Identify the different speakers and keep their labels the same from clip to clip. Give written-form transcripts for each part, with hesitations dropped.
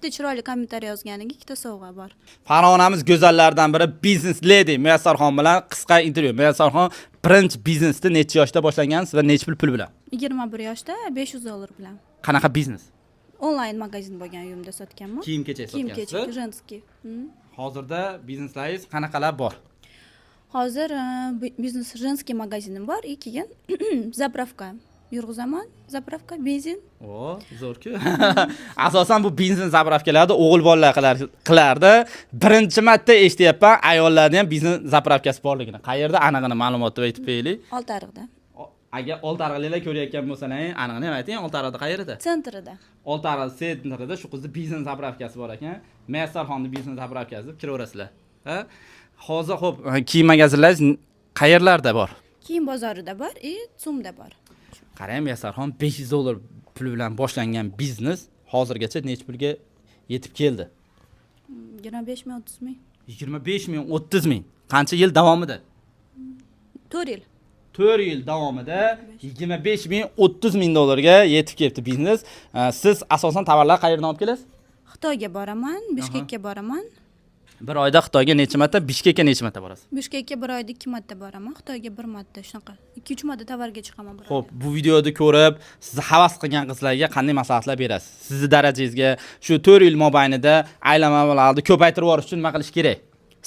Speaker 1: Bitta chiroyli kommentariy yozganiga ikkita sovg'a bor.
Speaker 2: Farg'onamiz go'zallaridan biri Business Lady Muyassarxon bilan qisqa intervyu. Muyassarxon birinchi biznesni necha yoshda boshlagansiz va necha pul bilan?
Speaker 1: 21 yoshda $500 bilan.
Speaker 2: Qanaqa biznes?
Speaker 1: Onlayn magazin bo'lgan uyimda sotganman.
Speaker 2: Kiyim-kechak sotgansiz.
Speaker 1: Kiyim-kechak, женский.
Speaker 2: Hozirda bizneslaringiz qanaqalar bor?
Speaker 1: Hozir biznes женский magazinim bor, keyin zapravka. Yurg'izaman, zapravka, benzin.
Speaker 2: O, zo'r-ku. Asosan bu benzin zapravkalarni o'g'il bolalar qilardi. Birinchi marta eshityapman, ayollarda ham benzin zapravkasi borligini. Qayerda anig'ini ma'lumotni aytib beraylik.
Speaker 1: Oltiariqda.
Speaker 2: Agar Oltiariqliklar ko'rayotgan bo'lsalaring, anig'ini ham ayting. Oltiariqda qayerda?
Speaker 1: Sentrida.
Speaker 2: Oltiariq sentrida shu qizni benzin zapravkasi bor ekan. Muyassarxonning benzin zapravkasi deb kiraverasizlar. Ha? Hozir xo'p, kiyim magazinlaringiz qayerlarda bor?
Speaker 1: Kiyim bozorida bor, Tsumda bor.
Speaker 2: Qarang, Muyassarxon $500 pul bilan boshlangan biznes hozirgacha necha pulga yetib keldi?
Speaker 1: 25 ming, 30 ming.
Speaker 2: 25 ming, 30 ming. Qancha yil davomida?
Speaker 1: 4 yil.
Speaker 2: 4 yil davomida 25 ming, 30 ming dollarga yetib keldi biznes. Siz asosan tovarlar qayerdan olib kelasiz?
Speaker 1: Xitoyga boraman, Bishkekka boraman.
Speaker 2: Bir oyda Xitoyga necha marta, Bishkekka necha marta borasiz?
Speaker 1: Bishkekka bir oyda 2 marta boraman, Xitoyga 1 marta, shunaqa. 2-3 marta tovarga chiqaman bir oyda.
Speaker 2: Xo'p, bu videoni ko'rib, sizni havas qilgan qizlarga qanday maslahatlar berasiz? Sizni darajangizga shu 4 yil mobaynida aylamalarni ko'paytirib yuborish uchun nima qilish kerak?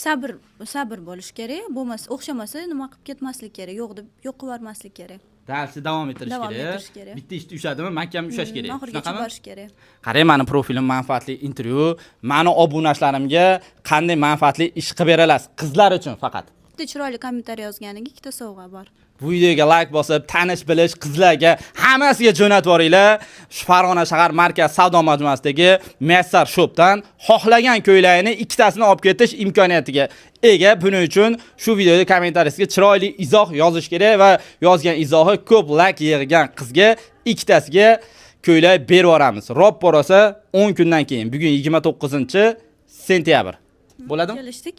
Speaker 1: Sabr bo'lish kerak. Bo'lmasa, o'xshamasa nima qilib ketmaslik kerak. Yo'q deb yo'q qilib yubormaslik kerak.
Speaker 2: Darsni davom ettirish kerak. Bitta ishda ushadimi, mahkam ushlash kerak.
Speaker 1: Oxirigacha borish kerak.
Speaker 2: Qarang, meni profilim manfaatli intervyu. Meni obunachlarimga qanday manfaatli ish qilib berasiz? Qizlar uchun faqat.
Speaker 1: Bitta chiroyli kommentariy yozganiga ikkita sovg'a bor.
Speaker 2: Bu videoga like bosib, tanish bilish qizlarga hammasiga jo'natib yuboringlar. Shu Farg'ona shahar markaz savdo majmuasidagi Muyassar Shopdan xohlagan ko'ylagini ikkitasini olib ketish imkoniyatiga ega. Buning uchun shu videoda kommentariyasiga chiroyli izoh yozish kerak va yozgan izohi ko'p like yig'gan qizga ikkitasiga ko'ylak berib yuboramiz. Rob borasa 10 kundan keyin, bugun 29-sentyabr. Bo'ladimi?
Speaker 1: Kelishdik.